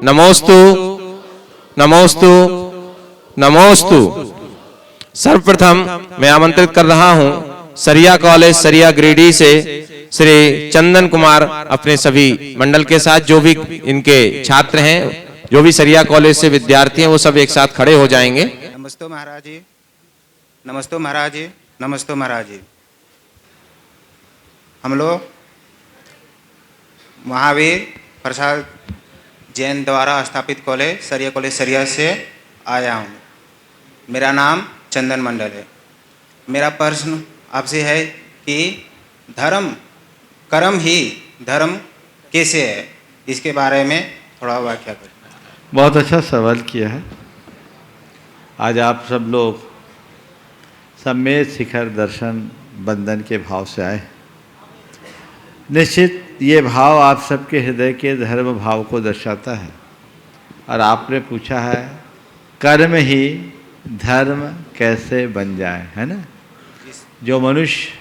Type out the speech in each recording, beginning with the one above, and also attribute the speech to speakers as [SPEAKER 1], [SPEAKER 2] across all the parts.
[SPEAKER 1] नमोस्तु नमोस्तु नमोस्तु। सर्वप्रथम मैं आमंत्रित कर रहा हूं सरिया कॉलेज सरिया ग्रेडी से श्री चंदन कुमार अपने सभी मंडल के साथ, जो भी इनके छात्र हैं, जो भी सरिया कॉलेज से विद्यार्थी हैं, वो सब एक साथ खड़े हो जाएंगे।
[SPEAKER 2] नमस्ते महाराज जी, नमस्ते महाराज जी, नमस्ते महाराज जी। हम लोग महावीर प्रसाद जैन द्वारा स्थापित कॉलेज सरिया से आया हूँ। मेरा नाम चंदन मंडल है। मेरा प्रश्न आपसे है कि धर्म कर्म ही धर्म कैसे है, इसके बारे में थोड़ा व्याख्या करें।
[SPEAKER 3] बहुत अच्छा सवाल किया है। आज आप सब लोग सम्मेद शिखर दर्शन बंधन के भाव से आए। निश्चित ये भाव आप सबके हृदय के धर्म भाव को दर्शाता है। और आपने पूछा है कर्म ही धर्म कैसे बन जाए, है ना। जो मनुष्य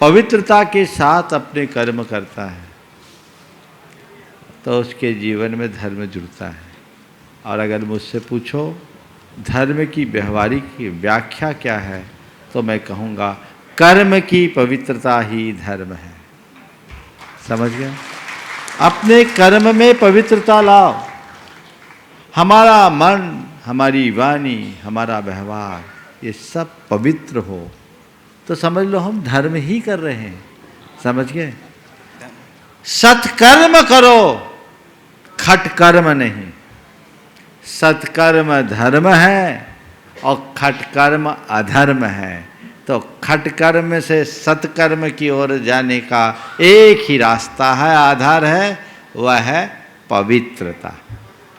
[SPEAKER 3] पवित्रता के साथ अपने कर्म करता है तो उसके जीवन में धर्म जुड़ता है। और अगर मुझसे पूछो धर्म की व्यवहारिक व्याख्या क्या है, तो मैं कहूँगा कर्म की पवित्रता ही धर्म है। समझ गए? अपने कर्म में पवित्रता लाओ। हमारा मन, हमारी वाणी, हमारा व्यवहार, ये सब पवित्र हो तो समझ लो हम धर्म ही कर रहे हैं। समझ गए? सत्कर्म करो, खटकर्म नहीं। सत्कर्म धर्म है और खटकर्म अधर्म है। तो खटकर्म से सत्कर्म की ओर जाने का एक ही रास्ता है, आधार है, वह है पवित्रता।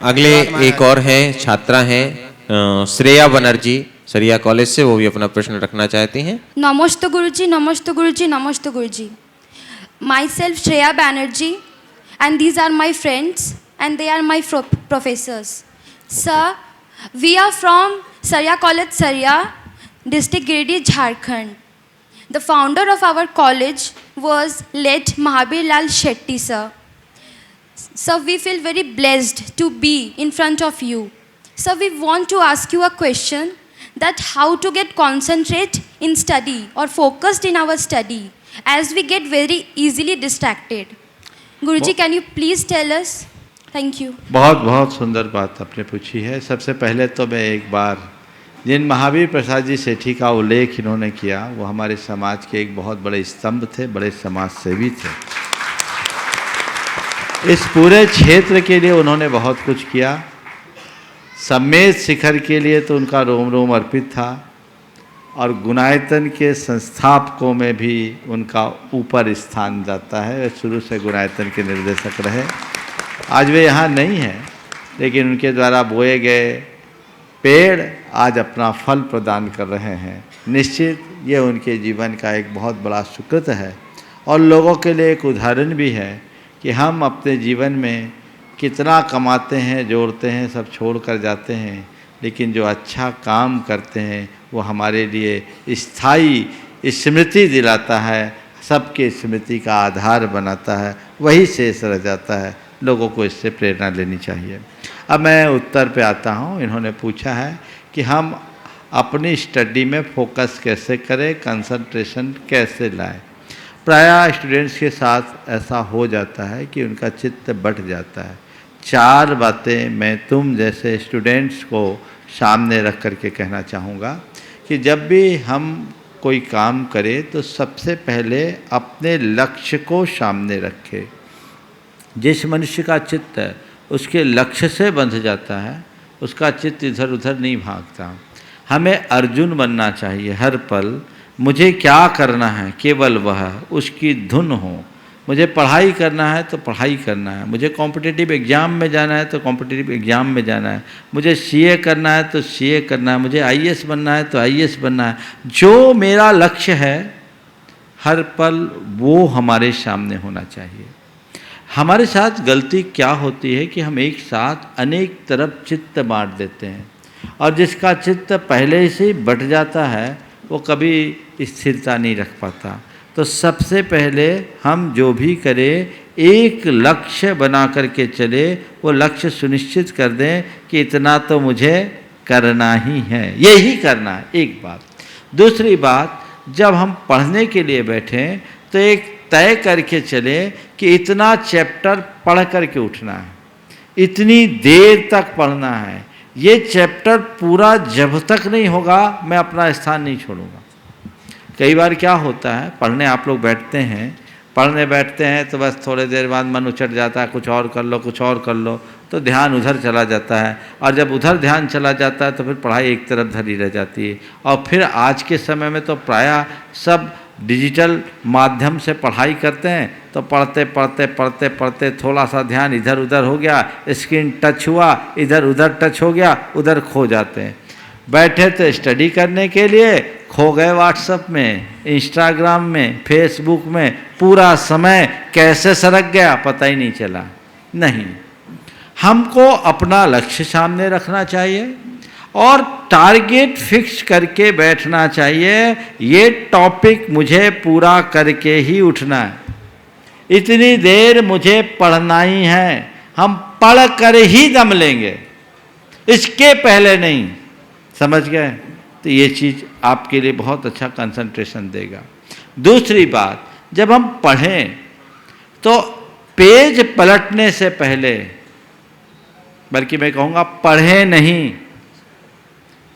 [SPEAKER 1] अगले एक और हैं, छात्रा हैं श्रेया बनर्जी सरिया कॉलेज से, वो भी अपना प्रश्न रखना चाहती हैं।
[SPEAKER 4] नमस्ते गुरुजी, नमस्ते गुरुजी, नमस्ते Guruji. Myself Shreya Banerjee and these are my friends and they are my professors. Sir, we are from Saria College, Saria, District Giridih, Jharkhand. The founder of our college was late Mahabir Lal Shetty, sir. Sir, we feel very blessed to be in front of you. Sir, we want to ask you a question that how to get concentrate in study or focused in our study as we get very easily distracted. Guruji, can you please tell us? Thank you.
[SPEAKER 3] बहुत बहुत सुंदर बात आपने पूछी है। सबसे पहले तो मैं एक बार जिन महावीर प्रसाद जी सेठी का उल्लेख इन्होंने किया, वो हमारे समाज के एक बहुत बड़े स्तंभ थे, बड़े समाज सेवी थे। इस पूरे क्षेत्र के लिए उन्होंने बहुत कुछ किया। सम्मेद शिखर के लिए तो उनका रोम रोम अर्पित था और गुणायतन के संस्थापकों में भी उनका ऊपर स्थान जाता है। वे शुरू से गुणायतन के निर्देशक रहे। आज वे यहाँ नहीं हैं, लेकिन उनके द्वारा बोए गए पेड़ आज अपना फल प्रदान कर रहे हैं। निश्चित ये उनके जीवन का एक बहुत बड़ा सुकृत है और लोगों के लिए एक उदाहरण भी है कि हम अपने जीवन में कितना कमाते हैं, जोड़ते हैं, सब छोड़ कर जाते हैं, लेकिन जो अच्छा काम करते हैं वो हमारे लिए स्थायी स्मृति दिलाता है, सबके स्मृति का आधार बनाता है, वही शेष रह जाता है। लोगों को इससे प्रेरणा लेनी चाहिए। अब मैं उत्तर पे आता हूँ। इन्होंने पूछा है कि हम अपनी स्टडी में फोकस कैसे करें, कंसंट्रेशन कैसे लाएं। प्रायः स्टूडेंट्स के साथ ऐसा हो जाता है कि उनका चित्त बट जाता है। चार बातें मैं तुम जैसे स्टूडेंट्स को सामने रख कर के कहना चाहूँगा कि जब भी हम कोई काम करें तो सबसे पहले अपने लक्ष्य को सामने रखें। जिस मनुष्य का चित्त उसके लक्ष्य से बंध जाता है, उसका चित्त इधर उधर नहीं भागता। हमें अर्जुन बनना चाहिए। हर पल मुझे क्या करना है, केवल वह उसकी धुन हो। मुझे पढ़ाई करना है तो पढ़ाई करना है, मुझे कॉम्पिटिटिव एग्ज़ाम में जाना है तो कॉम्पिटिटिव एग्ज़ाम में जाना है, मुझे सीए करना है तो सीए करना है, मुझे आईएएस बनना है तो आईएएस बनना है। जो मेरा लक्ष्य है हर पल वो हमारे सामने होना चाहिए। हमारे साथ गलती क्या होती है कि हम एक साथ अनेक तरफ चित्त बांट देते हैं और जिसका चित्त पहले से बट जाता है वो कभी स्थिरता नहीं रख पाता। तो सबसे पहले हम जो भी करें एक लक्ष्य बना करके चले, वो लक्ष्य सुनिश्चित कर दें कि इतना तो मुझे करना ही है, यही करना है, एक बात। दूसरी बात, जब हम पढ़ने के लिए बैठें तो एक तय करके चले कि इतना चैप्टर पढ़ करके उठना है, इतनी देर तक पढ़ना है, ये चैप्टर पूरा जब तक नहीं होगा मैं अपना स्थान नहीं छोड़ूंगा। कई बार क्या होता है, पढ़ने आप लोग बैठते हैं, पढ़ने बैठते हैं तो बस थोड़ी देर बाद मन उचट जाता है, कुछ और कर लो, कुछ और कर लो, तो ध्यान उधर चला जाता है, और जब उधर ध्यान चला जाता है तो फिर पढ़ाई एक तरफ धरी रह जाती है। और फिर आज के समय में तो प्रायः सब डिजिटल माध्यम से पढ़ाई करते हैं, तो पढ़ते पढ़ते पढ़ते पढ़ते थोड़ा सा ध्यान इधर उधर हो गया, स्क्रीन टच हुआ, इधर उधर टच हो गया, उधर खो जाते हैं। बैठे तो स्टडी करने के लिए, खो गए व्हाट्सएप में, इंस्टाग्राम में, फेसबुक में, पूरा समय कैसे सरक गया पता ही नहीं चला। नहीं, हमको अपना लक्ष्य सामने रखना चाहिए और टारगेट फिक्स करके बैठना चाहिए, ये टॉपिक मुझे पूरा करके ही उठना है, इतनी देर मुझे पढ़ना ही है, हम पढ़ कर ही दम लेंगे, इसके पहले नहीं। समझ गए? तो ये चीज़ आपके लिए बहुत अच्छा कंसंट्रेशन देगा। दूसरी बात, जब हम पढ़ें तो पेज पलटने से पहले, बल्कि मैं कहूँगा पढ़ें नहीं,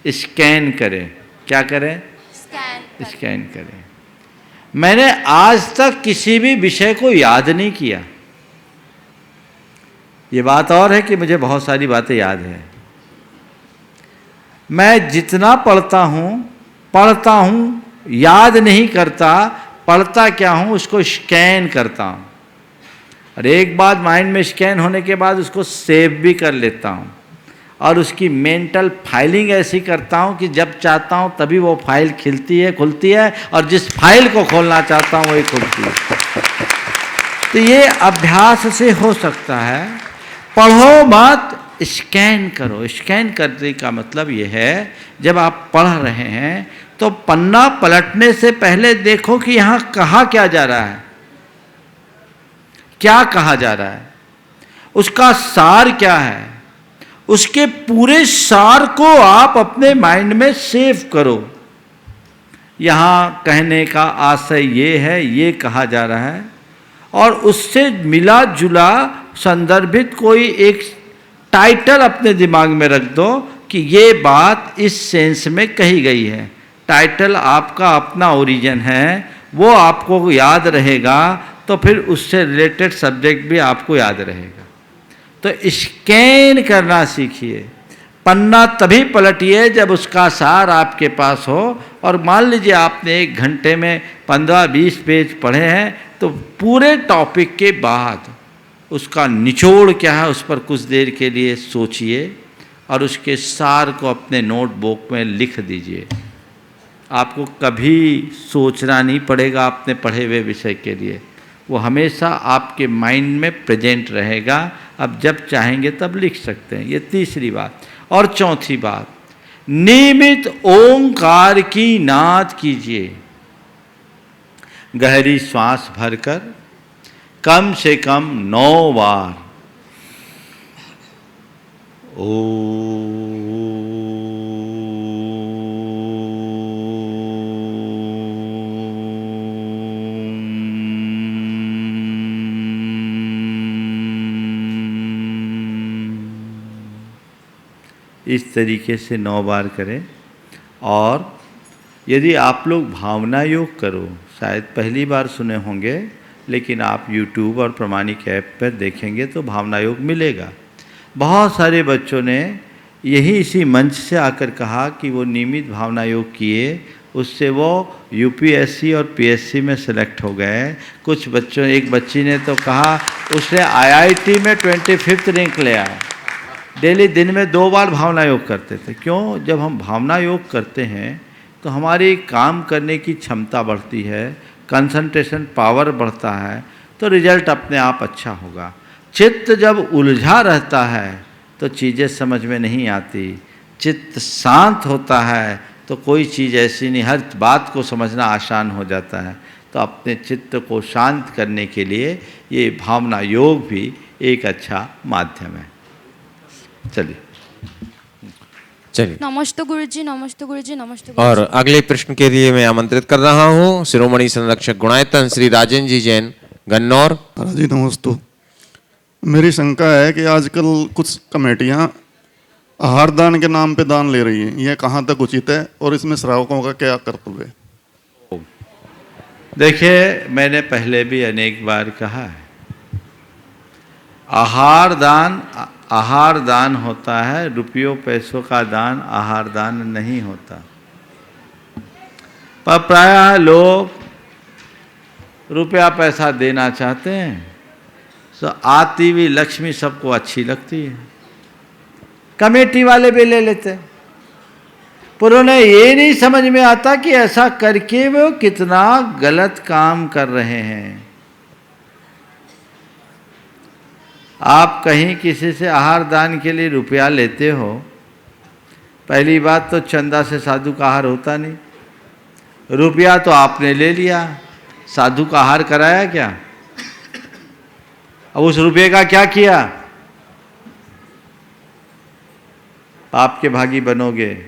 [SPEAKER 3] स्कैन करें। क्या करें? स्कैन करें। मैंने आज तक किसी भी विषय को याद नहीं किया। ये बात और है कि मुझे बहुत सारी बातें याद हैं। मैं जितना पढ़ता हूँ, याद नहीं करता, पढ़ता क्या हूँ उसको स्कैन करता हूँ, और एक बार माइंड में स्कैन होने के बाद उसको सेव भी कर लेता हूँ, और उसकी मेंटल फाइलिंग ऐसी करता हूँ कि जब चाहता हूँ तभी वो फाइल खुलती है, और जिस फाइल को खोलना चाहता हूँ वही खुलती है। तो ये अभ्यास से हो सकता है। पढ़ो मत, स्कैन करो। स्कैन करने का मतलब ये है, जब आप पढ़ रहे हैं तो पन्ना पलटने से पहले देखो कि यहाँ कहा क्या जा रहा है, क्या कहा जा रहा है, उसका सार क्या है, उसके पूरे सार को आप अपने माइंड में सेव करो। यहाँ कहने का आशय ये है, ये कहा जा रहा है, और उससे मिला जुला संदर्भित कोई एक टाइटल अपने दिमाग में रख दो कि ये बात इस सेंस में कही गई है। टाइटल आपका अपना ओरिजिन है, वो आपको याद रहेगा, तो फिर उससे रिलेटेड सब्जेक्ट भी आपको याद रहेगा। तो स्कैन करना सीखिए। पन्ना तभी पलटिए जब उसका सार आपके पास हो, और मान लीजिए आपने 1 घंटे में 15-20 पेज पढ़े हैं, तो पूरे टॉपिक के बाद उसका निचोड़ क्या है उस पर कुछ देर के लिए सोचिए, और उसके सार को अपने नोटबुक में लिख दीजिए। आपको कभी सोचना नहीं पड़ेगा अपने पढ़े हुए विषय के लिए, वो हमेशा आपके माइंड में प्रेजेंट रहेगा। अब जब चाहेंगे तब लिख सकते हैं। ये तीसरी बात। और चौथी बात, नियमित ओंकार की नाद कीजिए। गहरी श्वास भरकर कम से कम 9 बार इस तरीके से 9 बार करें। और यदि आप लोग भावना योग करो, शायद पहली बार सुने होंगे, लेकिन आप YouTube और प्रमाणिक ऐप पर देखेंगे तो भावना योग मिलेगा। बहुत सारे बच्चों ने यही इसी मंच से आकर कहा कि वो नियमित भावना योग किए, उससे वो UPSC और PSC में सेलेक्ट हो गए। कुछ बच्चों, एक बच्ची ने तो कहा उसने IIT में 25th रैंक ले आया। डेली दिन में 2 बार भावना योग करते थे। क्यों? जब हम भावना योग करते हैं तो हमारी काम करने की क्षमता बढ़ती है, कंसंट्रेशन पावर बढ़ता है, तो रिजल्ट अपने आप अच्छा होगा। चित्त जब उलझा रहता है तो चीज़ें समझ में नहीं आती। चित्त शांत होता है तो कोई चीज़ ऐसी नहीं, हर बात को समझना आसान हो जाता है। तो अपने चित्त को शांत करने के लिए ये भावना योग भी एक अच्छा माध्यम है। चलिए
[SPEAKER 1] चलिए।
[SPEAKER 4] नमस्ते गुरुजी, नमस्ते गुरुजी, नमस्ते
[SPEAKER 1] और
[SPEAKER 4] गुरुजी।
[SPEAKER 1] अगले प्रश्न के लिए मैं आमंत्रित कर रहा हूँ शिरोमणि संरक्षक गुणायतन श्री राजेंद्र जी जैन, गन्नौर।
[SPEAKER 5] महाराज जी नमस्ते। मेरी शंका है कि आजकल कुछ कमेटियां आहार दान के नाम पे दान ले रही हैं, यह कहाँ तक उचित है और इसमें श्रावकों का क्या कर्तव्य है?
[SPEAKER 3] देखिए, मैंने पहले भी अनेक बार कहा है, आहार दान होता है, रुपयों पैसों का दान आहार दान नहीं होता। पर प्रायः लोग रुपया पैसा देना चाहते हैं, तो आती हुई लक्ष्मी सबको अच्छी लगती है, कमेटी वाले भी ले लेते हैं। पर उन्हें ये नहीं समझ में आता कि ऐसा करके वो कितना गलत काम कर रहे हैं। आप कहीं किसी से आहार दान के लिए रुपया लेते हो, पहली बात तो चंदा से साधु का आहार होता नहीं। रुपया तो आपने ले लिया, साधु का आहार कराया क्या? अब उस रुपये का क्या किया? पाप के भागी बनोगे।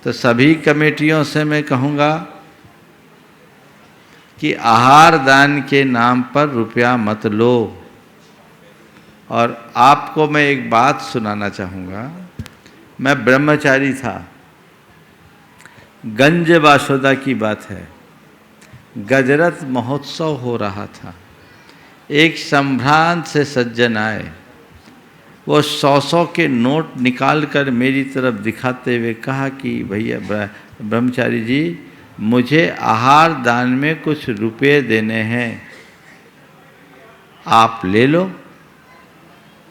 [SPEAKER 3] तो सभी कमेटियों से मैं कहूँगा कि आहार दान के नाम पर रुपया मत लो। और आपको मैं एक बात सुनाना चाहूँगा। मैं ब्रह्मचारी था, गंज बासोदा की बात है, गजरत महोत्सव हो रहा था। एक संभ्रांत से सज्जन आए, वो 100 के नोट निकाल कर मेरी तरफ दिखाते हुए कहा कि भैया ब्रह्मचारी जी, मुझे आहार दान में कुछ रुपए देने हैं, आप ले लो।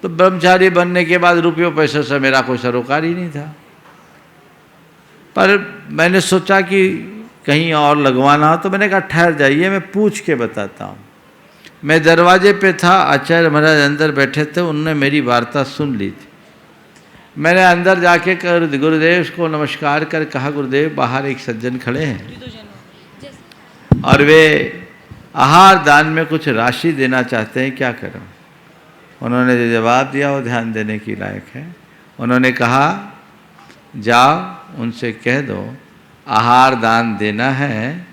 [SPEAKER 3] तो ब्रह्मचारी बनने के बाद रुपयों पैसे से मेरा कोई सरोकार ही नहीं था। पर मैंने सोचा कि कहीं और लगवाना हो, तो मैंने कहा ठहर जाइए, मैं पूछ के बताता हूँ। मैं दरवाजे पे था, आचार्य महाराज अंदर बैठे थे, उन्होंने मेरी वार्ता सुन ली थी। मैंने अंदर जाके गुरुदेव को नमस्कार कर कहा, गुरुदेव बाहर एक सज्जन खड़े हैं और वे आहार दान में कुछ राशि देना चाहते हैं, क्या करूं? उन्होंने जो जवाब दिया वो ध्यान देने की लायक है। उन्होंने कहा, जाओ उनसे कह दो आहार दान देना है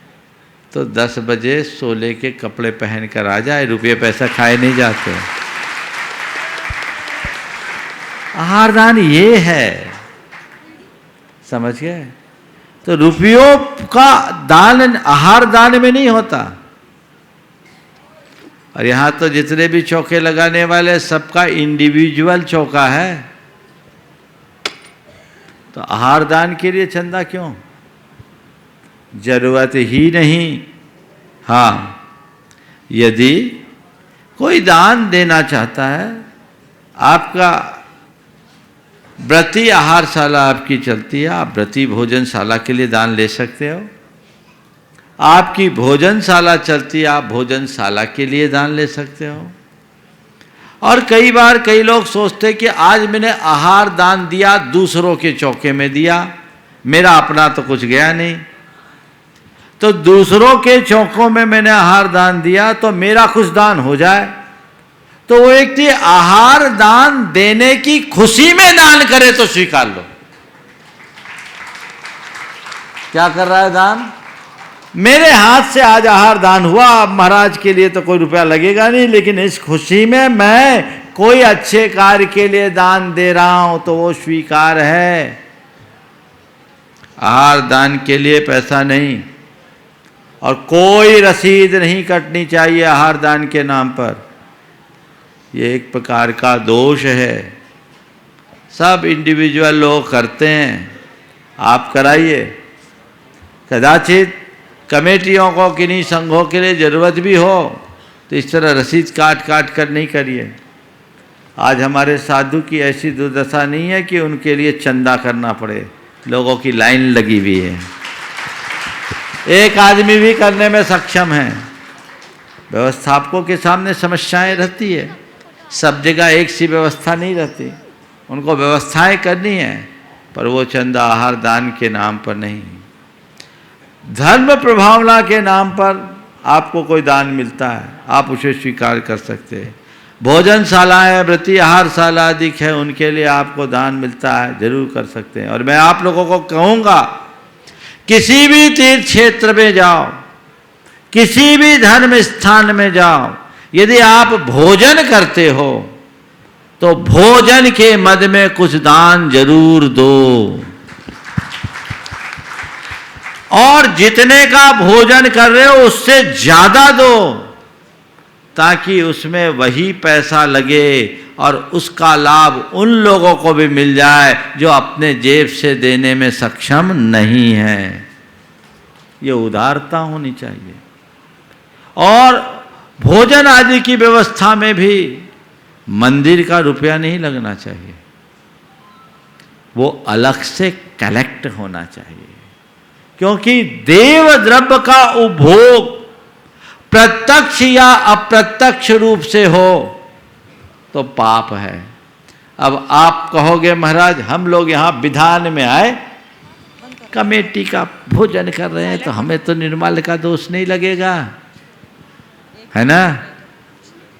[SPEAKER 3] तो 10 बजे सोले के कपड़े पहन कर आ जाए, रुपये पैसा खाए नहीं जाते। आहार दान ये है, समझ गए? तो रुपयों का दान आहार दान में नहीं होता। और यहाँ तो जितने भी चौके लगाने वाले सबका इंडिविजुअल चौका है, तो आहार दान के लिए चंदा क्यों? जरूरत ही नहीं। हाँ, यदि कोई दान देना चाहता है, आपका व्रती आहारशाला आपकी चलती है, आप व्रती भोजनशाला के लिए दान ले सकते हो। आपकी भोजनशाला चलती है, आप भोजनशाला के लिए दान ले सकते हो। और कई बार कई लोग सोचते कि आज मैंने आहार दान दिया, दूसरों के चौके में दिया, मेरा अपना तो कुछ गया नहीं। तो दूसरों के चौकों में मैंने आहार दान दिया तो मेरा कुछ दान हो जाए। तो वो व्यक्ति आहार दान देने की खुशी में दान करे तो स्वीकार लो। क्या कर रहा है दान? मेरे हाथ से आज आहार दान हुआ, अब महाराज के लिए तो कोई रुपया लगेगा नहीं, लेकिन इस खुशी में मैं कोई अच्छे कार्य के लिए दान दे रहा हूं तो वो स्वीकार है। आहार दान के लिए पैसा नहीं और कोई रसीद नहीं कटनी चाहिए आहार दान के नाम पर। ये एक प्रकार का दोष है, सब इंडिविजुअल लोग करते हैं, आप कराइए। कदाचित कमेटियों को किन्हीं संघों के लिए ज़रूरत भी हो तो इस तरह रसीद काट काट कर नहीं करिए। आज हमारे साधु की ऐसी दुर्दशा नहीं है कि उनके लिए चंदा करना पड़े, लोगों की लाइन लगी हुई है। एक आदमी भी करने में सक्षम है। व्यवस्थापकों के सामने समस्याएं रहती है, सब जगह एक सी व्यवस्था नहीं रहती, उनको व्यवस्थाएं करनी है, पर वो चंदा आहार दान के नाम पर नहीं। धर्म प्रभावना के नाम पर आपको कोई दान मिलता है, आप उसे स्वीकार कर सकते हैं। भोजनशालाएं, व्रती आहारशाला आदि है, उनके लिए आपको दान मिलता है, जरूर कर सकते हैं। और मैं आप लोगों को कहूँगा, किसी भी तीर्थ क्षेत्र में जाओ, किसी भी धर्म स्थान में जाओ, यदि आप भोजन करते हो तो भोजन के मद में कुछ दान जरूर दो, और जितने का भोजन कर रहे हो उससे ज्यादा दो, ताकि उसमें वही पैसा लगे और उसका लाभ उन लोगों को भी मिल जाए जो अपने जेब से देने में सक्षम नहीं है। ये उदारता होनी चाहिए। और भोजन आदि की व्यवस्था में भी मंदिर का रुपया नहीं लगना चाहिए, वो अलग से कलेक्ट होना चाहिए, क्योंकि देव द्रव्य का उपभोग प्रत्यक्ष या अप्रत्यक्ष रूप से हो तो पाप है। अब आप कहोगे महाराज हम लोग यहाँ विधान में आए, कमेटी का भोजन कर रहे हैं तो हमें तो निर्मल का दोष नहीं लगेगा, है ना?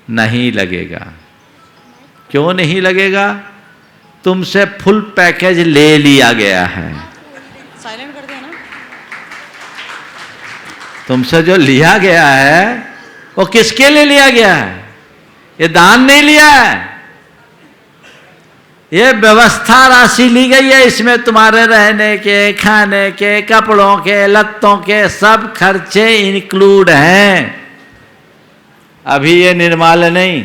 [SPEAKER 3] नहीं लगेगा। क्यों नहीं लगेगा? तुमसे फुल पैकेज ले लिया गया है।
[SPEAKER 6] साइलेंट कर दिया ना।
[SPEAKER 3] तुमसे जो लिया गया है वो किसके लिए लिया गया है? ये दान नहीं लिया है, ये व्यवस्था राशि ली गई है। इसमें तुम्हारे रहने के, खाने के, कपड़ों के, लत्तों के सब खर्चे इंक्लूड हैं। अभी ये निर्माल्य नहीं,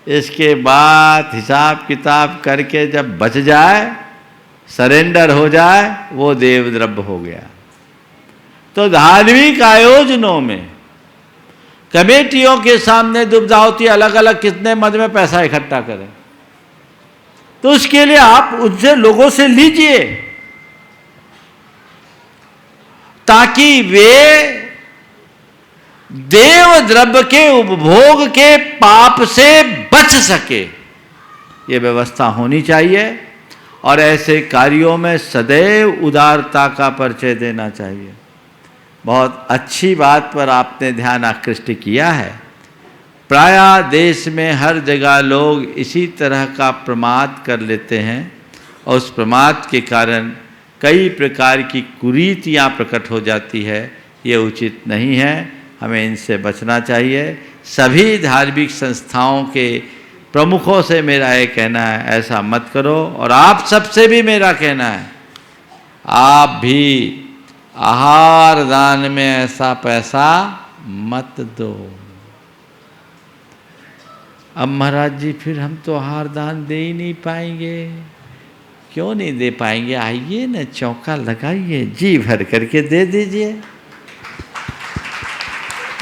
[SPEAKER 3] इसके बाद हिसाब किताब करके जब बच जाए, सरेंडर हो जाए, वो देव द्रव्य हो गया। तो धार्मिक आयोजनों में कमेटियों के सामने दुविधा होती है, अलग अलग कितने मद में पैसा इकट्ठा करें। तो उसके लिए आप उनसे, लोगों से लीजिए, ताकि वे देव द्रव्य के उपभोग के पाप से बच सके। ये व्यवस्था होनी चाहिए। और ऐसे कार्यों में सदैव उदारता का परिचय देना चाहिए। बहुत अच्छी बात पर आपने ध्यान आकृष्ट किया है। प्रायः देश में हर जगह लोग इसी तरह का प्रमाद कर लेते हैं, और उस प्रमाद के कारण कई प्रकार की कुरीतियाँ प्रकट हो जाती है। ये उचित नहीं है, हमें इनसे बचना चाहिए। सभी धार्मिक संस्थाओं के प्रमुखों से मेरा ये कहना है, ऐसा मत करो। और आप सबसे भी मेरा कहना है, आप भी आहार दान में ऐसा पैसा मत दो। अब महाराज जी फिर हम तो आहार दान दे ही नहीं पाएंगे। क्यों नहीं दे पाएंगे? आइए ना, चौका लगाइए, जी भर करके दे दीजिए।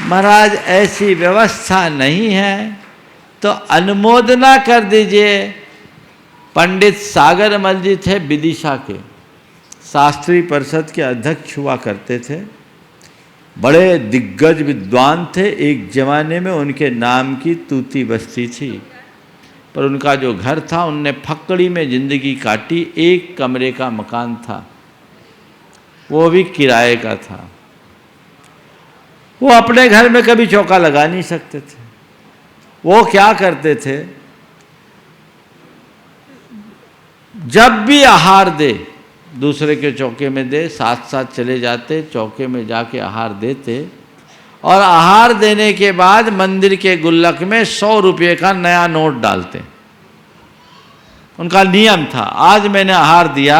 [SPEAKER 3] महाराज ऐसी व्यवस्था नहीं है तो अनुमोदना कर दीजिए। पंडित सागरमल जी थे, विदिशा के शास्त्रीय परिषद के अध्यक्ष हुआ करते थे, बड़े दिग्गज विद्वान थे। एक जमाने में उनके नाम की तूती बस्ती थी, पर उनका जो घर था, उनने फक्कड़ी में जिंदगी काटी। एक कमरे का मकान था, वो भी किराए का था। वो अपने घर में कभी चौका लगा नहीं सकते थे। वो क्या करते थे, जब भी आहार दे, दूसरे के चौके में दे, साथ साथ चले जाते, चौके में जाके आहार देते, और आहार देने के बाद मंदिर के गुल्लक में 100 रुपये का नया नोट डालते। उनका नियम था, आज मैंने आहार दिया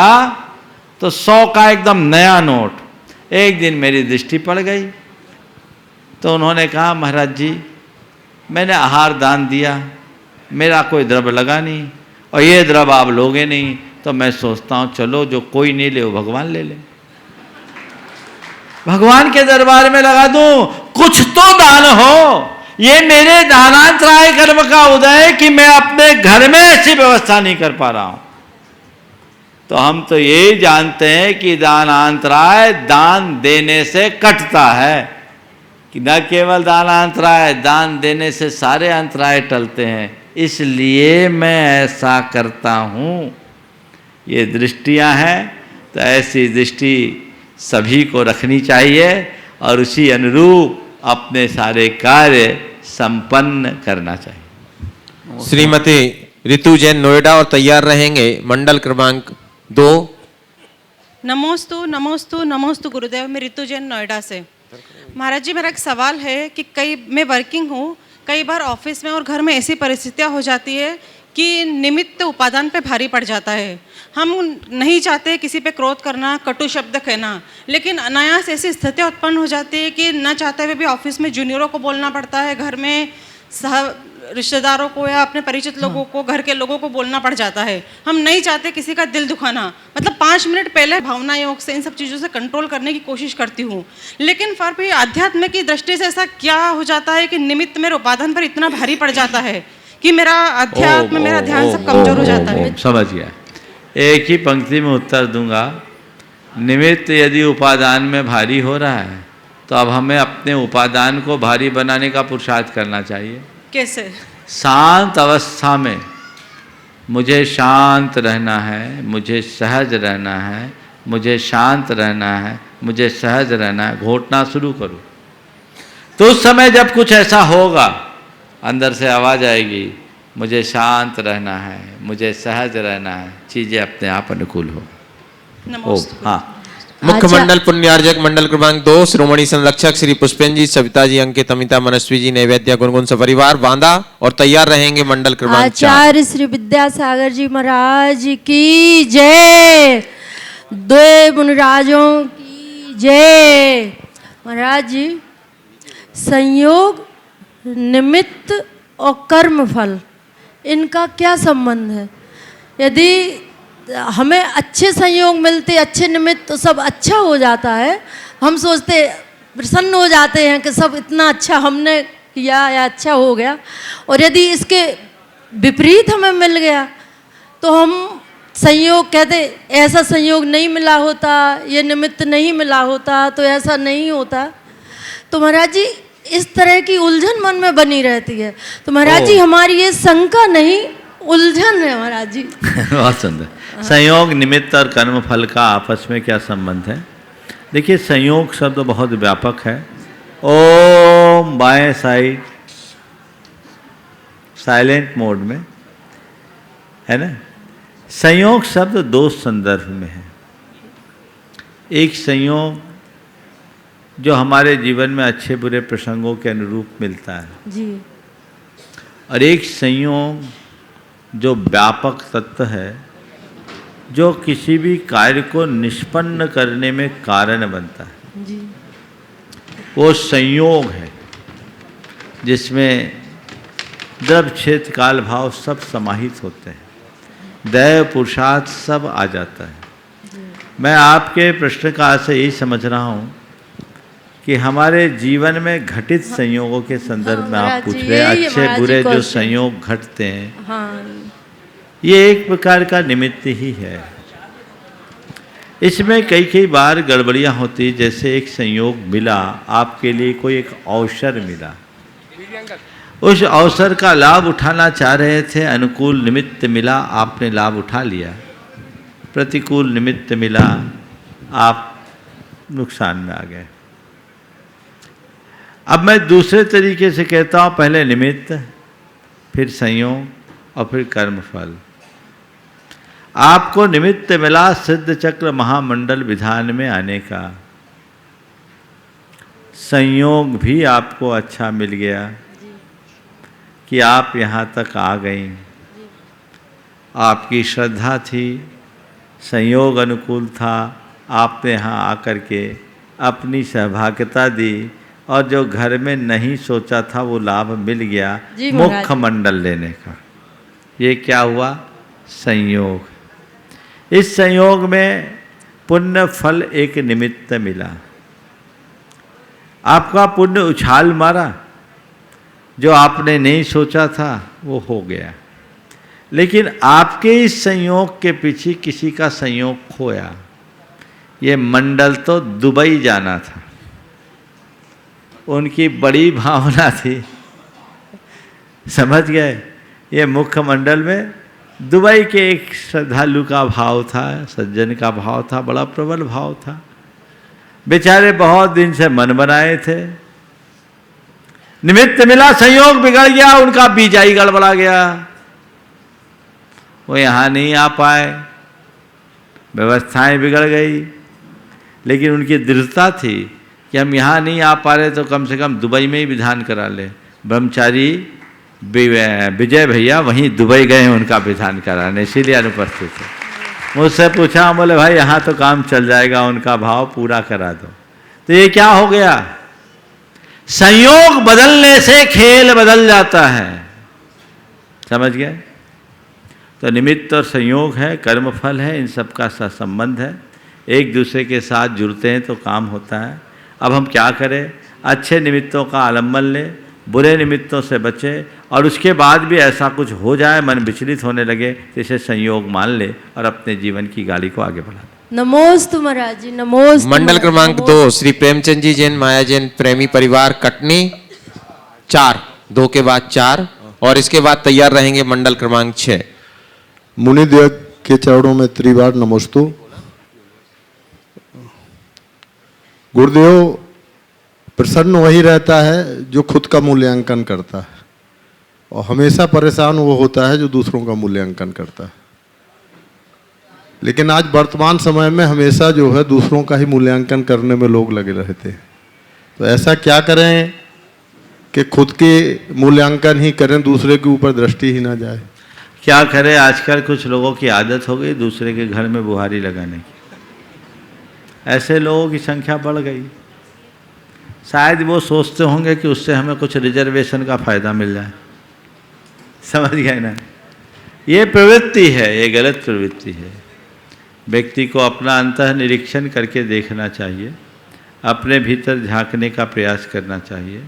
[SPEAKER 3] तो 100 का एकदम नया नोट। एक दिन मेरी दृष्टि पड़ गई तो उन्होंने कहा, महाराज जी मैंने आहार दान दिया, मेरा कोई द्रव्य लगा नहीं, और ये द्रव्य आप लोगे नहीं, तो मैं सोचता हूँ चलो जो कोई नहीं ले वो भगवान ले ले, भगवान के दरबार में लगा दूं, कुछ तो दान हो। ये मेरे दानांतराय कर्म का उदय है कि मैं अपने घर में ऐसी व्यवस्था नहीं कर पा रहा हूं। तो हम तो ये जानते हैं कि दानांतराय दान देने से कटता है, कि न केवल दानांतराय, दान देने से सारे अंतराय टलते हैं। इसलिए मैं ऐसा करता हूँ। ये दृष्टियाँ हैं, तो ऐसी दृष्टि सभी को रखनी चाहिए और उसी अनुरूप अपने सारे कार्य संपन्न करना चाहिए।
[SPEAKER 1] श्रीमती ऋतु जैन नोएडा और तैयार रहेंगे मंडल क्रमांक 2।
[SPEAKER 6] नमोस्तु नमोस्तु नमोस्तु गुरुदेव। मैं ऋतु जैन नोएडा से। महाराज जी, मेरा एक सवाल है कि मैं वर्किंग हूँ, कई बार ऑफिस में और घर में ऐसी परिस्थितियाँ हो जाती है कि निमित्त उपादान पे भारी पड़ जाता है। हम नहीं चाहते किसी पे क्रोध करना, कटु शब्द कहना, लेकिन अनायास ऐसी स्थितियाँ उत्पन्न हो जाती है कि न चाहते हुए भी ऑफिस में जूनियरों को बोलना पड़ता है, घर में सह रिश्तेदारों को या अपने परिचित लोगों को, घर के लोगों को बोलना पड़ जाता है। हम नहीं चाहते किसी का दिल दुखाना, मतलब 5 मिनट पहले भावना योग से इन सब चीज़ों से कंट्रोल करने की कोशिश करती हूँ, लेकिन फिर भी अध्यात्म की दृष्टि से ऐसा क्या हो जाता है कि निमित्त मेरे उपादान पर इतना भारी पड़ जाता है कि मेरा अध्यात्म, मेरा ध्यान सब कमजोर हो जाता है।
[SPEAKER 3] समझ गया। एक ही पंक्ति में उत्तर दूंगा। निमित्त यदि उपादान में भारी हो रहा है तो अब हमें अपने उपादान को भारी बनाने का पुरुषार्थ करना चाहिए।
[SPEAKER 6] कैसे?
[SPEAKER 3] शांत अवस्था में मुझे शांत रहना है, मुझे सहज रहना है, मुझे शांत रहना है, मुझे सहज रहना है, घोटना शुरू करो तो उस समय जब कुछ ऐसा होगा अंदर से आवाज आएगी, मुझे शांत रहना है, मुझे सहज रहना है, चीजें अपने आप अनुकूल हो।
[SPEAKER 6] नमस्ते।
[SPEAKER 3] हाँ।
[SPEAKER 1] मुख्य मंडल पुण्यार्जक मंडल क्रमांक 2 श्रोमणी संरक्षक श्री पुष्पेन जी, सविता जी, अंकित, अमिता, मनस्वी जी, नैवेद्य, गुनगुन सपरिवार बांदा और तैयार रहेंगे मंडल क्रमांक 4।
[SPEAKER 7] आचार्य श्री विद्यासागर जी महाराज की जय, देव मुनिराजों की जय। महाराज जी, संयोग, निमित्त और कर्म फल, इनका क्या संबंध है? यदि हमें अच्छे संयोग मिलते, अच्छे निमित्त, तो सब अच्छा हो जाता है। हम सोचते, प्रसन्न हो जाते हैं कि सब इतना अच्छा हमने किया या अच्छा हो गया, और यदि इसके विपरीत हमें मिल गया तो हम संयोग कहते, ऐसा संयोग नहीं मिला होता, ये निमित्त नहीं मिला होता तो ऐसा नहीं होता। तो महाराज जी, इस तरह की उलझन मन में बनी रहती है। तो महाराज जी, हमारी ये शंका नहीं, उलझन है महाराज जी।
[SPEAKER 3] बहुत सुंदर। संयोग, निमित्त और कर्म फल का आपस में क्या संबंध है? देखिए, संयोग शब्द बहुत व्यापक है। ओम बाएं साइड साइलेंट मोड में है ना। संयोग शब्द 2 संदर्भ में है। एक संयोग जो हमारे जीवन में अच्छे बुरे प्रसंगों के अनुरूप मिलता है
[SPEAKER 7] जी,
[SPEAKER 3] और एक संयोग जो व्यापक तत्व है, जो किसी भी कार्य को निष्पन्न करने में कारण बनता है,
[SPEAKER 7] जी,
[SPEAKER 3] वो संयोग है जिसमें द्रव्य क्षेत्र काल भाव सब समाहित होते हैं, दैव पुरुषार्थ सब आ जाता है। मैं आपके प्रश्न का आशय यही समझ रहा हूँ कि हमारे जीवन में घटित संयोगों के संदर्भ में आप पूछ रहे हैं, अच्छे बुरे जो संयोग घटते हैं,
[SPEAKER 7] हाँ,
[SPEAKER 3] ये एक प्रकार का निमित्त ही है। इसमें कई बार गड़बड़ियाँ होती, जैसे एक संयोग मिला आपके लिए, कोई एक अवसर मिला, उस अवसर का लाभ उठाना चाह रहे थे, अनुकूल निमित्त मिला, आपने लाभ उठा लिया। प्रतिकूल निमित्त मिला, आप नुकसान में आ गए। अब मैं दूसरे तरीके से कहता हूँ, पहले निमित्त, फिर संयोग और फिर कर्मफल। आपको निमित्त मिला सिद्ध चक्र महामंडल विधान में आने का, संयोग भी आपको अच्छा मिल गया कि आप यहाँ तक आ गई। आपकी श्रद्धा थी, संयोग अनुकूल था, आपने यहाँ आकर के अपनी सहभागिता दी, और जो घर में नहीं सोचा था वो लाभ मिल गया मुख्य मंडल लेने का। ये क्या हुआ? संयोग। इस संयोग में पुण्य फल एक निमित्त मिला। आपका पुण्य उछाल मारा, जो आपने नहीं सोचा था वो हो गया। लेकिन आपके इस संयोग के पीछे किसी का संयोग खोया। ये मंडल तो दुबई जाना था, उनकी बड़ी भावना थी, समझ गए। ये मुख्य मंडल में दुबई के एक श्रद्धालु का भाव था, सज्जन का भाव था, बड़ा प्रबल भाव था। बेचारे बहुत दिन से मन बनाए थे, निमित्त मिला, संयोग बिगड़ गया, उनका बीजाई गड़बड़ा गया, वो यहाँ नहीं आ पाए, व्यवस्थाएं बिगड़ गई। लेकिन उनकी दृढ़ता थी कि हम यहाँ नहीं आ पा रहे तो कम से कम दुबई में ही विधान करा ले। ब्रह्मचारी विजय भैया वहीं दुबई गए हैं उनका विधान कराने, इसीलिए अनुपस्थित है। मुझसे पूछा, बोले भाई यहाँ तो काम चल जाएगा, उनका भाव पूरा करा दो। तो ये क्या हो गया, संयोग बदलने से खेल बदल जाता है, समझ गए। तो निमित्त और संयोग है, कर्मफल है, इन सब का संबंध है, एक दूसरे के साथ जुड़ते हैं तो काम होता है। अब हम क्या करें, अच्छे निमित्तों का आलम्बन लें, बुरे निमित्तों से बचें, और उसके बाद भी ऐसा कुछ हो जाए, मन विचलित होने लगे, तो इसे संयोग मान ले और अपने जीवन की गाड़ी को आगे बढ़ा।
[SPEAKER 7] नमोस्तु महाराज जी, नमोस्तु।
[SPEAKER 1] मंडल क्रमांक 2 श्री प्रेमचंद जी जैन माया जैन प्रेमी परिवार कटनी 4, 2 के बाद 4, और इसके बाद तैयार रहेंगे मंडल क्रमांक 6।
[SPEAKER 8] मुनिदेव के चरणों में त्रिवार नमस्तु। गुरुदेव, प्रसन्न वही रहता है जो खुद का मूल्यांकन करता है, और हमेशा परेशान वो होता है जो दूसरों का मूल्यांकन करता है। लेकिन आज वर्तमान समय में हमेशा जो है दूसरों का ही मूल्यांकन करने में लोग लगे रहते हैं। तो ऐसा क्या करें कि खुद के मूल्यांकन ही करें, दूसरे के ऊपर दृष्टि ही ना जाए।
[SPEAKER 3] क्या करें, आजकल कुछ लोगों की आदत हो गई दूसरे के घर में बुहारी लगाने की। ऐसे लोगों की संख्या बढ़ गई। शायद वो सोचते होंगे कि उससे हमें कुछ रिजर्वेशन का फ़ायदा मिल जाए, समझ गए ना। ये प्रवृत्ति है, ये गलत प्रवृत्ति है। व्यक्ति को अपना अंतः निरीक्षण करके देखना चाहिए, अपने भीतर झांकने का प्रयास करना चाहिए।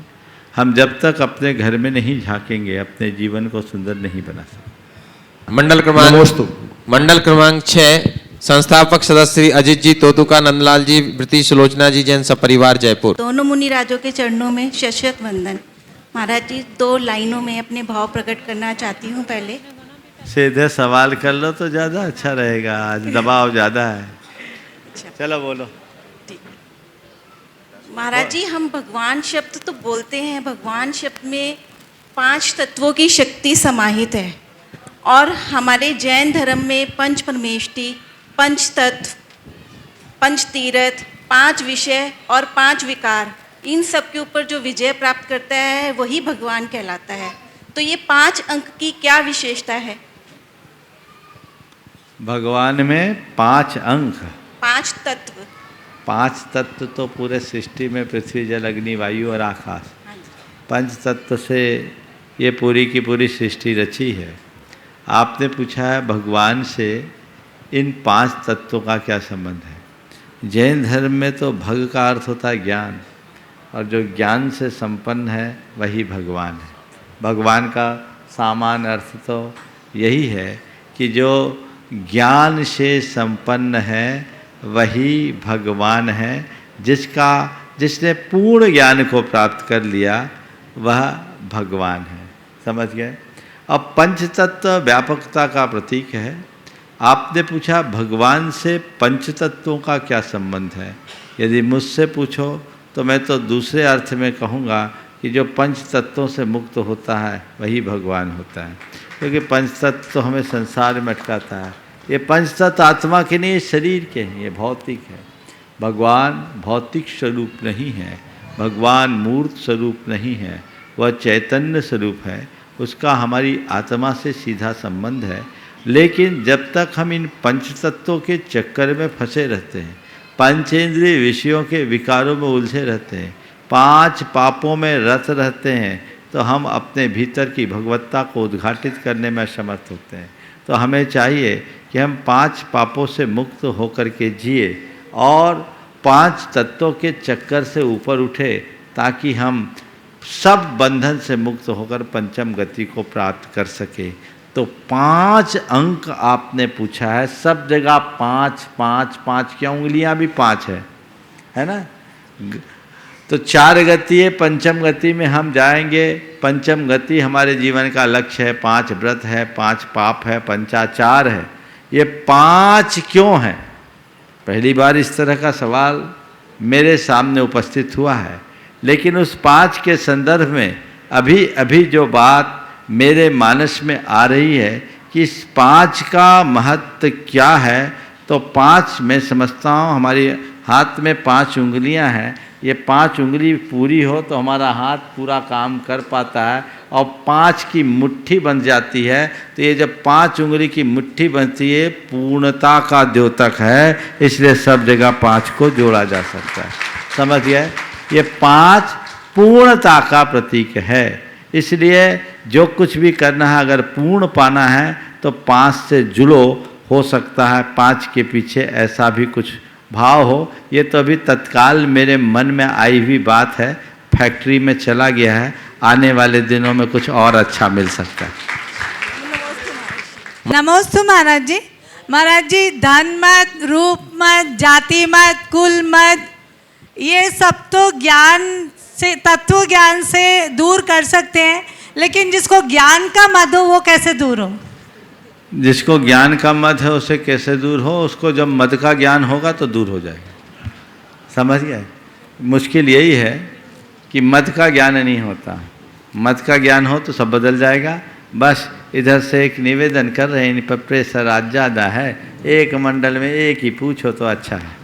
[SPEAKER 3] हम जब तक अपने घर में नहीं झांकेंगे, अपने जीवन को सुंदर नहीं बना सकते।
[SPEAKER 1] मंडल क्रमांक 6 संस्थापक सदस्य श्री अजित जी, तोतुका नंदलाल जी, वृत्ति सुलोचना जी जैन सपरिवार जयपुर।
[SPEAKER 9] दोनों मुनिराजों के चरणों में शतशत वंदन। महाराज जी, 2 लाइनों में अपने भाव प्रकट करना चाहती हूँ। पहले
[SPEAKER 3] सीधे सवाल कर लो तो ज़्यादा अच्छा रहेगा, आज दबाव ज़्यादा है। चलो बोलो।
[SPEAKER 9] महाराज जी, हम भगवान शब्द तो बोलते हैं, भगवान शब्द में 5 तत्वों की शक्ति समाहित है, और हमारे जैन धर्म में 5 परमेष्टि, 5 तत्व, 5 तीर्थ, 5 विषय और 5 विकार, इन सब के ऊपर जो विजय प्राप्त करता है वही भगवान कहलाता है। तो ये 5 अंक की क्या विशेषता है?
[SPEAKER 3] भगवान में 5 अंक,
[SPEAKER 9] 5 तत्व।
[SPEAKER 3] 5 तत्व तो पूरे सृष्टि में पृथ्वी, जल, अग्नि, वायु और आकाश, 5 तत्व से ये पूरी की पूरी सृष्टि रची है। आपने पूछा है भगवान से इन 5 तत्वों का क्या संबंध है। जैन धर्म में तो भग का अर्थ होता है ज्ञान, और जो ज्ञान से संपन्न है वही भगवान है। भगवान का सामान्य अर्थ तो यही है कि जो ज्ञान से संपन्न है वही भगवान है। जिसने पूर्ण ज्ञान को प्राप्त कर लिया वह भगवान है, समझ गए। अब पंचतत्व व्यापकता का प्रतीक है। आपने पूछा भगवान से पंचतत्वों का क्या संबंध है। यदि मुझसे पूछो तो मैं तो दूसरे अर्थ में कहूँगा कि जो पंच तत्वों से मुक्त होता है वही भगवान होता है, क्योंकि पंच तत्व तो हमें संसार में अटकाता है। ये पंच तत्व आत्मा के नहीं, शरीर के हैं, ये भौतिक है। भगवान भौतिक स्वरूप नहीं है, भगवान मूर्त स्वरूप नहीं है, वह चैतन्य स्वरूप है। उसका हमारी आत्मा से सीधा संबंध है। लेकिन जब तक हम इन पंच तत्वों के चक्कर में फंसे रहते हैं, पंचेंद्रिय विषयों के विकारों में उलझे रहते हैं, 5 पापों में रत रहते हैं, तो हम अपने भीतर की भगवत्ता को उद्घाटित करने में असमर्थ होते हैं। तो हमें चाहिए कि हम 5 पापों से मुक्त होकर के जिए और 5 तत्वों के चक्कर से ऊपर उठे, ताकि हम सब बंधन से मुक्त होकर पंचम गति को प्राप्त कर सके। तो 5 अंक आपने पूछा है, सब जगह 5 5 5, क्या उंगलियां भी 5 है ना। तो 4 गति है, पंचम गति में हम जाएंगे। पंचम गति हमारे जीवन का लक्ष्य है। 5 व्रत है, 5 पाप है, पंचाचार है। ये 5 क्यों है? पहली बार इस तरह का सवाल मेरे सामने उपस्थित हुआ है, लेकिन उस 5 के संदर्भ में अभी अभी जो बात मेरे मानस में आ रही है कि इस 5 का महत्व क्या है, तो 5 मैं समझता हूँ हमारे हाथ में 5 उंगलियां हैं, ये 5 उंगली पूरी हो तो हमारा हाथ पूरा काम कर पाता है, और 5 की मुट्ठी बन जाती है, तो ये जब 5 उंगली की मुट्ठी बनती है पूर्णता का द्योतक है, इसलिए सब जगह 5 को जोड़ा जा सकता है। समझ गए? ये 5 पूर्णता का प्रतीक है, इसलिए जो कुछ भी करना है अगर पूर्ण पाना है तो 5 से जुड़ो, हो सकता है 5 के पीछे ऐसा भी कुछ भाव हो। ये तो अभी तत्काल मेरे मन में आई हुई बात है, फैक्ट्री में चला गया है, आने वाले दिनों में कुछ और अच्छा मिल सकता है।
[SPEAKER 10] नमोस्तु महाराज जी। महाराज जी, धन मत, रूप मत, जाति मत, कुल मत, ये सब तो ज्ञान से, तत्व ज्ञान से दूर कर सकते हैं, लेकिन जिसको ज्ञान का मद हो वो कैसे दूर हो?
[SPEAKER 3] जिसको ज्ञान का मद है उसे कैसे दूर हो? उसको जब मद का ज्ञान होगा तो दूर हो जाएगा। समझ गए? मुश्किल यही है कि मद का ज्ञान नहीं होता, मद का ज्ञान हो तो सब बदल जाएगा। बस इधर से एक निवेदन कर रहे हैं, इन पर प्रेशर आज ज़्यादा है, एक मंडल में एक ही पूछो तो अच्छा है।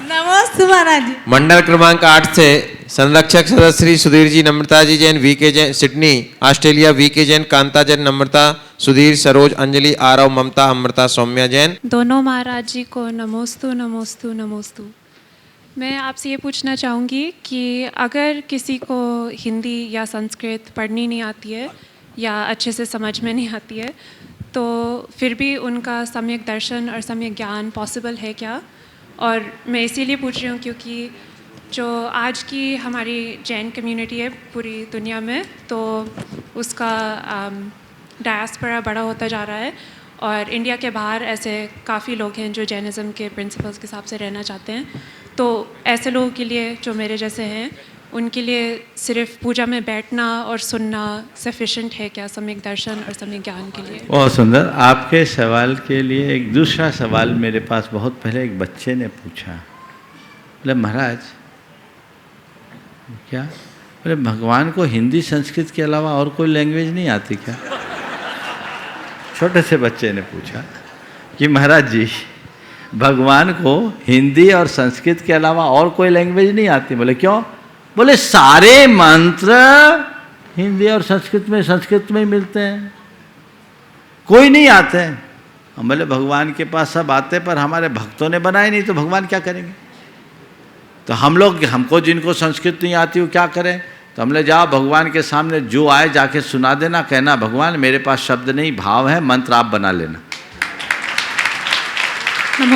[SPEAKER 10] नमस्ते महाराज जी।
[SPEAKER 1] मंडल क्रमांक 8 से संरक्षक सदस्य Shri Sudhir ji, Namrata ji Jain, V K. Jain Sydney Australia, V K. Jain, Kanta Jain, Namrata, Sudhir, Saroj, Anjali, Aarav, Mamta, Amrita, Saumya Jain.
[SPEAKER 11] दोनों महाराज जी को नमोस्तु नमोस्तु नमोस्तु। मैं आपसे ये पूछना चाहूँगी कि अगर किसी को हिंदी या संस्कृत पढ़नी नहीं आती है या अच्छे से समझ में नहीं आती है, तो फिर भी उनका सम्यक दर्शन और सम्यक ज्ञान पॉसिबल है क्या? और मैं इसीलिए पूछ रही हूँ क्योंकि जो आज की हमारी जैन कम्युनिटी है पूरी दुनिया में, तो उसका डायस्पोरा बड़ा होता जा रहा है, और इंडिया के बाहर ऐसे काफ़ी लोग हैं जो जैनिज़्म के प्रिंसिपल्स के हिसाब से रहना चाहते हैं। तो ऐसे लोगों के लिए जो मेरे जैसे हैं, उनके लिए सिर्फ पूजा में बैठना और सुनना सफिशेंट है क्या सम्यक दर्शन और सम्यक ज्ञान के लिए?
[SPEAKER 3] बहुत सुंदर। आपके सवाल के लिए एक दूसरा सवाल मेरे पास बहुत पहले एक बच्चे ने पूछा, बोले महाराज क्या, बोले भगवान को हिंदी संस्कृत के अलावा और कोई लैंग्वेज नहीं आती क्या? छोटे से बच्चे ने पूछा कि महाराज जी भगवान को हिंदी और संस्कृत के अलावा और कोई लैंग्वेज नहीं आती? बोले क्यों? बोले सारे मंत्र हिंदी और संस्कृत में ही मिलते हैं, कोई नहीं आते हैं। हम बोले भगवान के पास सब आते, पर हमारे भक्तों ने बनाए नहीं, तो भगवान क्या करेंगे? तो हम लोग, हमको जिनको संस्कृत नहीं आती वो क्या करें? तो हमने जाओ भगवान के सामने जो आए जाके सुना देना, कहना भगवान मेरे पास शब्द नहीं, भाव है, मंत्र आप बना लेना।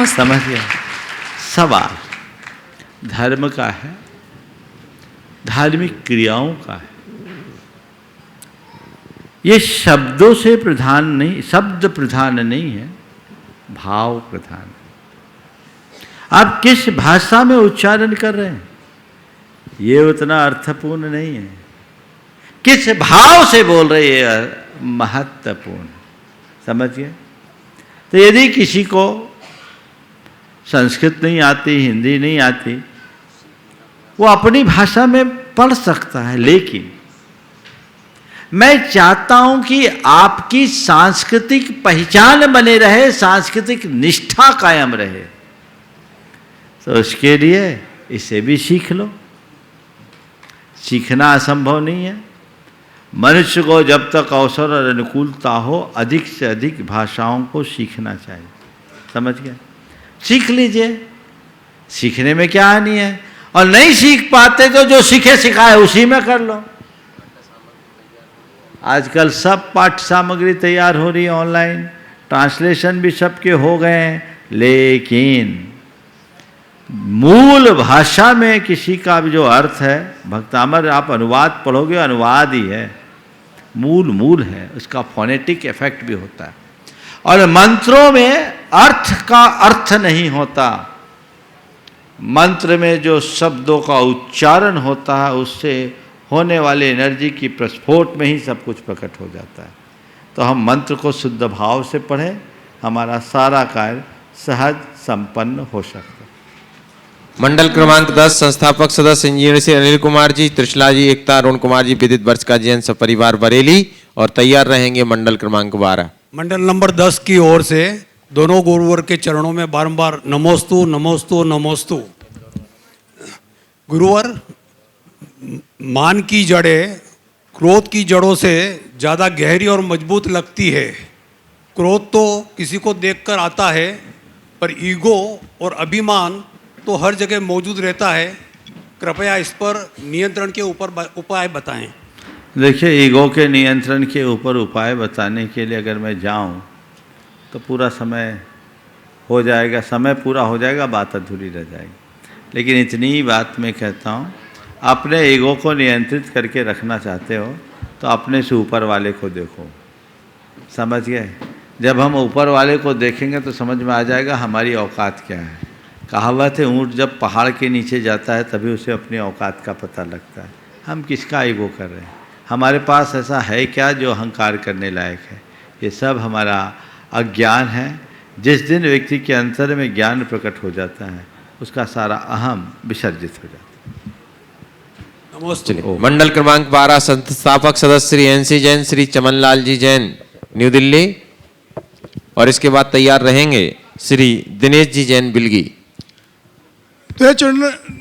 [SPEAKER 3] समझ गया? सवाल धर्म का है, धार्मिक क्रियाओं का है, ये शब्दों से प्रधान नहीं, शब्द प्रधान नहीं है, भाव प्रधान। आप किस भाषा में उच्चारण कर रहे हैं ये उतना अर्थपूर्ण नहीं है, किस भाव से बोल रहे हैं महत्वपूर्ण। समझ गए? तो यदि किसी को संस्कृत नहीं आती, हिंदी नहीं आती, वो अपनी भाषा में पढ़ सकता है, लेकिन मैं चाहता हूं कि आपकी सांस्कृतिक पहचान बने रहे, सांस्कृतिक निष्ठा कायम रहे, तो उसके लिए इसे भी सीख लो। सीखना असंभव नहीं है। मनुष्य को जब तक अवसर और अनुकूलता हो अधिक से अधिक भाषाओं को सीखना चाहिए। समझ गए? सीख लीजिए, सीखने में क्या हानि है। और नहीं सीख पाते तो जो सीखे सिखाए उसी में कर लो। आजकल सब पाठ्य सामग्री तैयार हो रही है ऑनलाइन, ट्रांसलेशन भी सबके हो गए हैं, लेकिन मूल भाषा में किसी का भी जो अर्थ है, भक्तामर आप अनुवाद पढ़ोगे, अनुवाद ही है, मूल है, उसका फोनेटिक इफेक्ट भी होता है। और मंत्रों में अर्थ का अर्थ नहीं होता, मंत्र में जो शब्दों का उच्चारण होता है उससे होने वाली एनर्जी की प्रस्फोट में ही सब कुछ प्रकट हो जाता है। तो हम मंत्र को शुद्ध भाव से पढ़ें, हमारा सारा कार्य सहज संपन्न हो सकता है।
[SPEAKER 1] मंडल क्रमांक 10 संस्थापक सदस्य इंजीनियर श्री अनिल कुमार जी, त्रिशला जी, एकता, अरुण कुमार जी, विदित वर्ष का जैन सपरिवार बरेली और तैयार रहेंगे मंडल क्रमांक 12।
[SPEAKER 12] मंडल नंबर 10 की ओर से दोनों गुरुवर के चरणों में बारंबार नमोस्तु नमोस्तु नमोस्तु। गुरुवर, मान की जड़ें क्रोध की जड़ों से ज़्यादा गहरी और मजबूत लगती है। क्रोध तो किसी को देखकर आता है, पर ईगो और अभिमान तो हर जगह मौजूद रहता है। कृपया इस पर नियंत्रण के ऊपर उपाय बताएं।
[SPEAKER 3] देखिए, ईगो के नियंत्रण के ऊपर उपाय बताने के लिए अगर मैं जाऊं तो पूरा समय हो जाएगा, समय पूरा हो जाएगा, बात अधूरी रह जाएगी। लेकिन इतनी ही बात मैं कहता हूं, अपने ईगो को नियंत्रित करके रखना चाहते हो तो अपने से ऊपर वाले को देखो। समझ गए? जब हम ऊपर वाले को देखेंगे तो समझ में आ जाएगा हमारी औकात क्या है। कहावत है, ऊँट जब पहाड़ के नीचे जाता है तभी उसे अपनी औकात का पता लगता है। हम किसका ईगो कर रहे हैं? हमारे पास ऐसा है क्या जो अहंकार करने लायक है? ये सब हमारा अज्ञान है। जिस दिन व्यक्ति के अंतर में ज्ञान प्रकट हो जाता है उसका सारा अहम विसर्जित हो जाता है।
[SPEAKER 1] चलिए, मंडल क्रमांक 12 संस्थापक सदस्य श्री एनसी जैन, श्री चमनलाल जी जैन, न्यू दिल्ली और इसके बाद तैयार रहेंगे श्री दिनेश जी जैन, बिलगी।
[SPEAKER 13] तो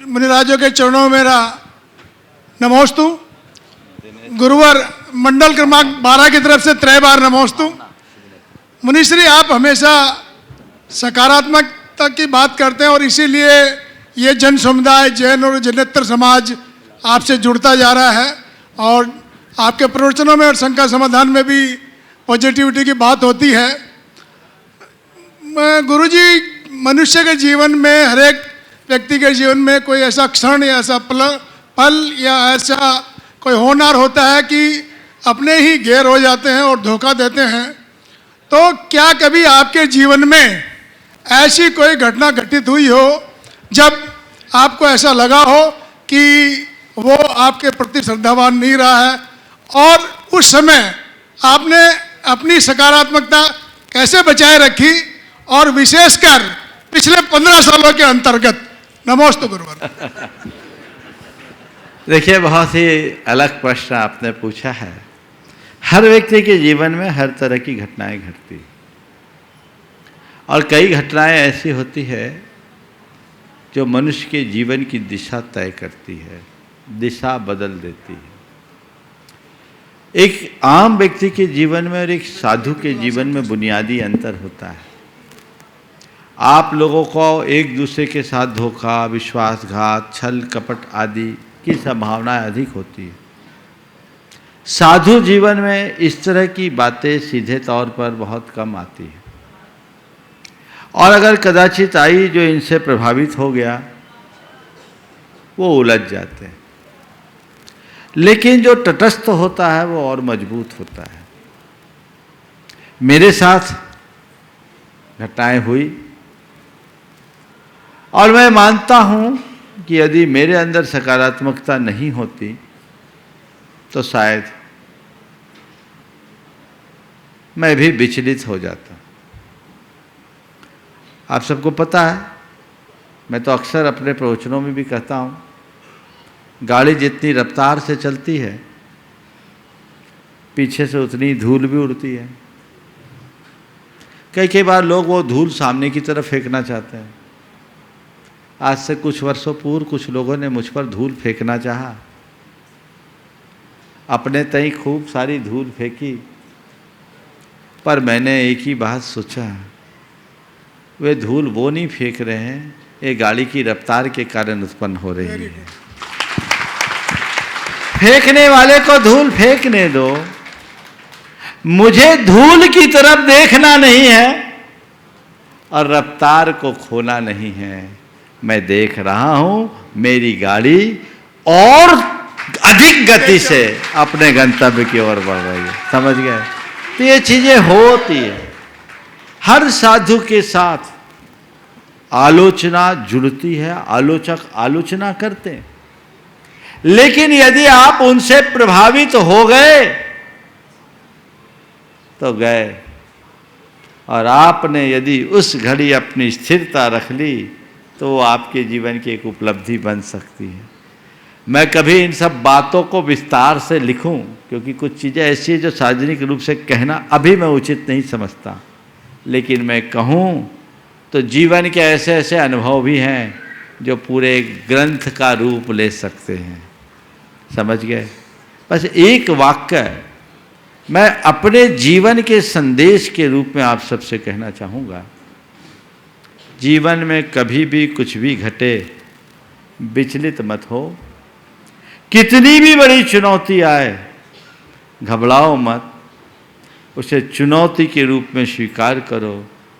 [SPEAKER 13] मुनिराजों के चरणों में मेरा नमोस्तु। गुरुवर मंडल क्रमांक 12 की तरफ से 3 बार नमोस्तु। मुनिश्री, आप हमेशा सकारात्मकता की बात करते हैं और इसीलिए ये जन समुदाय, जैन और जैनेतर समाज आपसे जुड़ता जा रहा है और आपके प्रवचनों में और शंका समाधान में भी पॉजिटिविटी की बात होती है। गुरुजी, मनुष्य के जीवन में, हर एक व्यक्ति के जीवन में कोई ऐसा क्षण या ऐसा पल या ऐसा कोई होनहार होता है कि अपने ही गैर हो जाते हैं और धोखा देते हैं। तो क्या कभी आपके जीवन में ऐसी कोई घटना घटित हुई हो जब आपको ऐसा लगा हो कि वो आपके प्रति श्रद्धावान नहीं रहा है और उस समय आपने अपनी सकारात्मकता कैसे बचाए रखी और विशेषकर पिछले 15 सालों के अंतर्गत? नमोस्तु गुरुवर।
[SPEAKER 3] देखिए, बहुत ही अलग प्रश्न आपने पूछा है। हर व्यक्ति के जीवन में हर तरह की घटनाएं घटती और कई घटनाएं ऐसी होती है जो मनुष्य के जीवन की दिशा तय करती है, दिशा बदल देती है। एक आम व्यक्ति के जीवन में और एक साधु के जीवन में बुनियादी अंतर होता है। आप लोगों को एक दूसरे के साथ धोखा, विश्वासघात, छल कपट आदि की संभावनाएं अधिक होती है। साधु जीवन में इस तरह की बातें सीधे तौर पर बहुत कम आती है और अगर कदाचित आई जो इनसे प्रभावित हो गया वो उलझ जाते हैं। लेकिन जो तटस्थ होता है वो और मजबूत होता है। मेरे साथ घटनाएं हुई और मैं मानता हूं कि यदि मेरे अंदर सकारात्मकता नहीं होती तो शायद मैं भी विचलित हो जाता। आप सबको पता है, मैं तो अक्सर अपने प्रवचनों में भी कहता हूं, गाड़ी जितनी रफ्तार से चलती है पीछे से उतनी धूल भी उड़ती है। कई बार लोग वो धूल सामने की तरफ फेंकना चाहते हैं। आज से कुछ वर्षों पूर्व कुछ लोगों ने मुझ पर धूल फेंकना चाहा, अपने तई खूब सारी धूल फेंकी, पर मैंने एक ही बात सोचा, वे धूल वो नहीं फेंक रहे हैं, ये गाड़ी की रफ्तार के कारण उत्पन्न हो रही है। फेंकने वाले को धूल फेंकने दो, मुझे धूल की तरफ देखना नहीं है और रफ्तार को खोना नहीं है। मैं देख रहा हूं मेरी गाड़ी और अधिक गति से अपने गंतव्य की ओर बढ़ रही है। समझ गए? तो ये चीजें होती है। हर साधु के साथ आलोचना जुड़ती है, आलोचक आलोचना करते हैं, लेकिन यदि आप उनसे प्रभावित हो गए तो गए, और आपने यदि उस घड़ी अपनी स्थिरता रख ली तो वो आपके जीवन की एक उपलब्धि बन सकती है। मैं कभी इन सब बातों को विस्तार से लिखूं, क्योंकि कुछ चीज़ें ऐसी हैं जो सार्वजनिक रूप से कहना अभी मैं उचित नहीं समझता, लेकिन मैं कहूं तो जीवन के ऐसे ऐसे अनुभव भी हैं जो पूरे ग्रंथ का रूप ले सकते हैं। समझ गए? बस एक वाक्य मैं अपने जीवन के संदेश के रूप में आप सबसे कहना चाहूँगा। जीवन में कभी भी कुछ भी घटे, विचलित मत हो। कितनी भी बड़ी चुनौती आए, घबराओ मत, उसे चुनौती के रूप में स्वीकार करो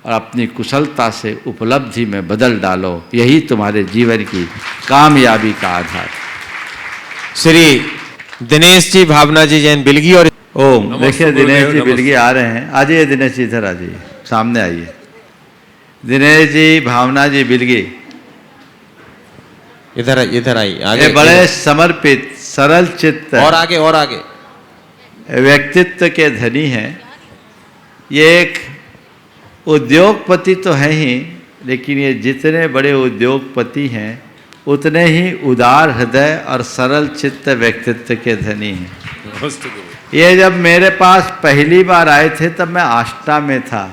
[SPEAKER 3] और अपनी कुशलता से उपलब्धि में बदल डालो। यही तुम्हारे जीवन की कामयाबी का आधार।
[SPEAKER 1] श्री दिनेश जी, भावना जी जैन बिलगी और
[SPEAKER 3] ओम। देखिए दिनेश जी बिलगी आ रहे हैं। आ जाइए दिनेश जी, इधर आ जाइए, सामने आइए। दिनेश जी, भावना जी बिलगी,
[SPEAKER 1] इधर आइए आगे।
[SPEAKER 3] ये बड़े समर्पित, सरल चित्त
[SPEAKER 1] और आगे
[SPEAKER 3] व्यक्तित्व के धनी हैं। ये एक उद्योगपति तो है ही, लेकिन ये जितने बड़े उद्योगपति हैं उतने ही उदार हृदय और सरल चित्त व्यक्तित्व के धनी हैं। ये जब मेरे पास पहली बार आए थे तब मैं आष्टा में था,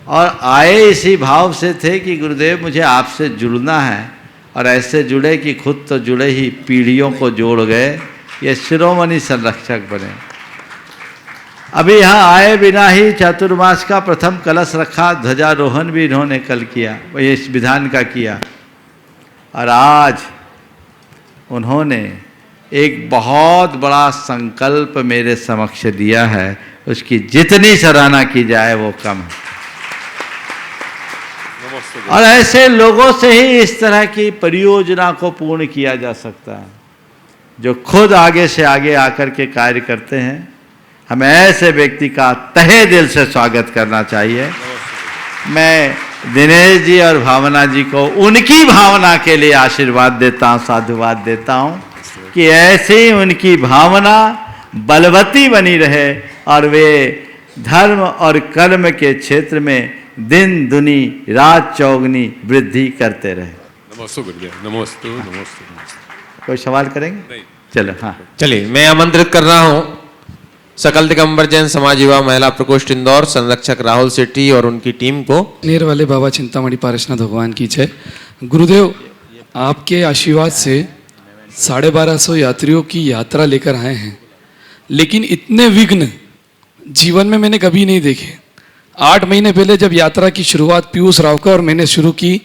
[SPEAKER 3] और आए इसी भाव से थे कि गुरुदेव मुझे आपसे जुड़ना है, और ऐसे जुड़े कि खुद तो जुड़े ही पीढ़ियों को जोड़ गए, ये शिरोमणि संरक्षक बने। अभी यहाँ आए बिना ही चातुर्मास का प्रथम कलश रखा, ध्वजारोहण भी इन्होंने कल किया, वही इस विधान का किया, और आज उन्होंने एक बहुत बड़ा संकल्प मेरे समक्ष दिया है, उसकी जितनी सराहना की जाए वो कम है। और ऐसे लोगों से ही इस तरह की परियोजना को पूर्ण किया जा सकता है, जो खुद आगे से आगे आकर के कार्य करते हैं। हमें ऐसे व्यक्ति का तहे दिल से स्वागत करना चाहिए। मैं दिनेश जी और भावना जी को उनकी भावना के लिए आशीर्वाद देता हूँ, साधुवाद देता हूँ कि ऐसे ही उनकी भावना बलवती बनी रहे और वे धर्म और कर्म के क्षेत्र में दिन दुनी रात चौगनी वृद्धि करते रहे।
[SPEAKER 14] नमस्ते गुरुदेव। नमस्ते।
[SPEAKER 3] कोई सवाल करेंगे? चलो, हाँ
[SPEAKER 1] चलिए, मैं आमंत्रित कर रहा हूँ सकल दिगंबर जैन समाज युवा महिला प्रकोष्ठ इंदौर संरक्षक राहुल सेठी और उनकी टीम को।
[SPEAKER 15] नेर वाले बाबा चिंतामणि पारेशनाथ भगवान की जय। गुरुदेव, आपके आशीर्वाद से 1250 यात्रियों की यात्रा लेकर आए हैं, लेकिन इतने विघ्न जीवन में मैंने कभी नहीं देखे। 8 महीने पहले जब यात्रा की शुरुआत पीयूष रावकर और मैंने शुरू की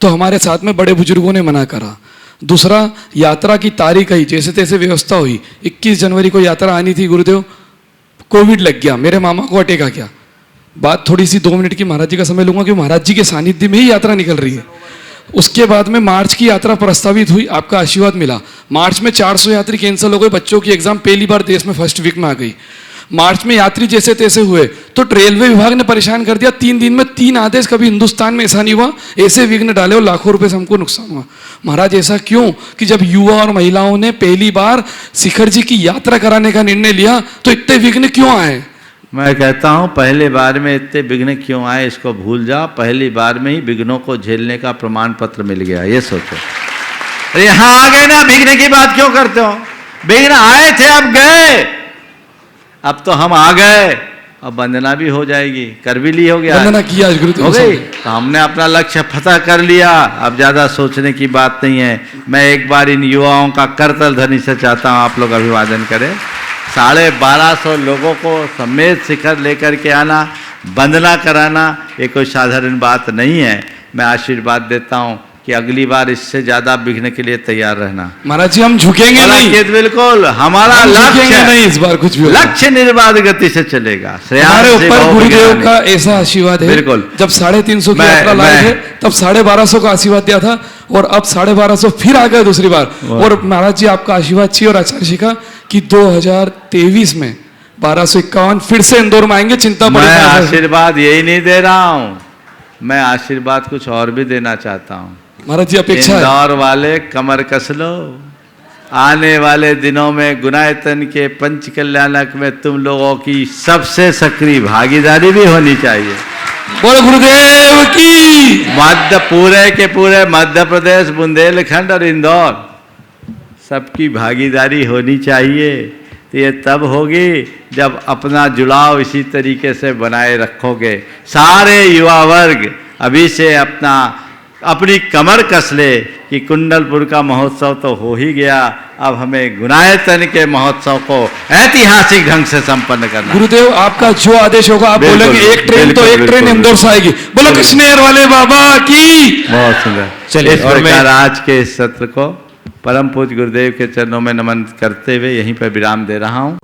[SPEAKER 15] तो हमारे साथ में बड़े बुजुर्गों ने मना करा। दूसरा, यात्रा की तारीख आई, जैसे तैसे व्यवस्था हुई। 21 जनवरी को यात्रा आनी थी, गुरुदेव कोविड लग गया, मेरे मामा को अटैक आ गया। बात थोड़ी सी 2 मिनट की महाराज जी का समय लूंगा, क्योंकि महाराज जी के सानिध्य में ही यात्रा निकल रही है। उसके बाद में मार्च की यात्रा प्रस्तावित हुई, आपका आशीर्वाद मिला। मार्च में 400 यात्री कैंसिल हो गए, बच्चों की एग्जाम पहली बार देश में फर्स्ट वीक में आ गई। मार्च में यात्री जैसे तैसे हुए तो रेलवे विभाग ने परेशान कर दिया। 3 दिन में 3 आदेश, कभी हिंदुस्तान में ऐसा नहीं हुआ, ऐसे विघ्न डाले और लाखों रुपए से हमको नुकसान हुआ। महाराज ऐसा क्यों कि जब युवा और महिलाओं ने पहली बार शिखर जी की यात्रा कराने का निर्णय लिया तो इतने विघ्न क्यों आए?
[SPEAKER 3] मैं कहता हूँ पहले बार में इतने विघ्न क्यों आए इसको भूल जाओ, पहली बार में ही विघ्नों को झेलने का प्रमाण पत्र मिल गया, ये सोचो। अरे यहाँ आ गए ना, विघ्न की बात क्यों करते हो? विघ्न आए थे, अब गए, अब तो हम आ गए, अब वंदना भी हो जाएगी, कर भी ली, हो गया,
[SPEAKER 15] वंदना किया
[SPEAKER 3] हो गई, तो हमने अपना लक्ष्य फतह कर लिया। अब ज़्यादा सोचने की बात नहीं है। मैं एक बार इन युवाओं का करतल ध्वनि से चाहता हूँ आप लोग अभिवादन करें। 1250 लोगों को समेत शिखर लेकर के आना, वंदना कराना, ये कोई साधारण बात नहीं है। मैं आशीर्वाद देता हूँ कि अगली बार इससे ज्यादा विघ्न के लिए तैयार रहना।
[SPEAKER 15] महाराज जी हम झुकेंगे नहीं,
[SPEAKER 3] बिल्कुल हमारा लक्ष्य
[SPEAKER 15] नहीं, इस बार कुछ भी
[SPEAKER 3] लक्ष्य निर्बाध गति से चलेगा।
[SPEAKER 15] हमारे ऊपर गुरुदेव का ऐसा आशीर्वाद है।
[SPEAKER 3] बिल्कुल,
[SPEAKER 15] जब 350 की यात्रा लाए थे तब 1250 का आशीर्वाद दिया था, और अब 1250 फिर आ गए दूसरी बार। और महाराज जी आपका आशीर्वाद चाहिए और आचार्य जी का कि 2023 में 1251 फिर से इंदौर में आएंगे। चिंता
[SPEAKER 3] मैं आशीर्वाद यही नहीं दे रहा हूँ, मैं आशीर्वाद कुछ और भी देना चाहता हूँ।
[SPEAKER 15] महाराज जी अपेक्षा
[SPEAKER 3] इंदौर वाले कमर कस लो, आने वाले दिनों में गुणायतन के पंच कल्याणक में तुम लोगों की सबसे सक्रिय भागीदारी भी होनी चाहिए।
[SPEAKER 15] बोलो गुरुदेव की।
[SPEAKER 3] मध्य पूरे के पूरे मध्य प्रदेश, बुंदेलखंड और इंदौर सबकी भागीदारी होनी चाहिए। तो ये तब होगी जब अपना जुड़ाव इसी तरीके से बनाए रखोगे। सारे युवा वर्ग अभी से अपनी कमर कस ले कि कुंडलपुर का महोत्सव तो हो ही गया, अब हमें गुणायतन के महोत्सव को ऐतिहासिक ढंग से संपन्न करना।
[SPEAKER 15] गुरुदेव आपका जो आदेश होगा आप बोलेंगे एक ट्रेन तो एक ट्रेन इंदौर से आएगी। बोलो कृष्णेर वाले बाबा की।
[SPEAKER 3] बहुत सुंदर।
[SPEAKER 1] चलिए,
[SPEAKER 3] इस प्रकार आज के इस सत्र को परम पूज्य गुरुदेव के चरणों में नमन करते हुए यहीं पर विराम दे रहा हूँ।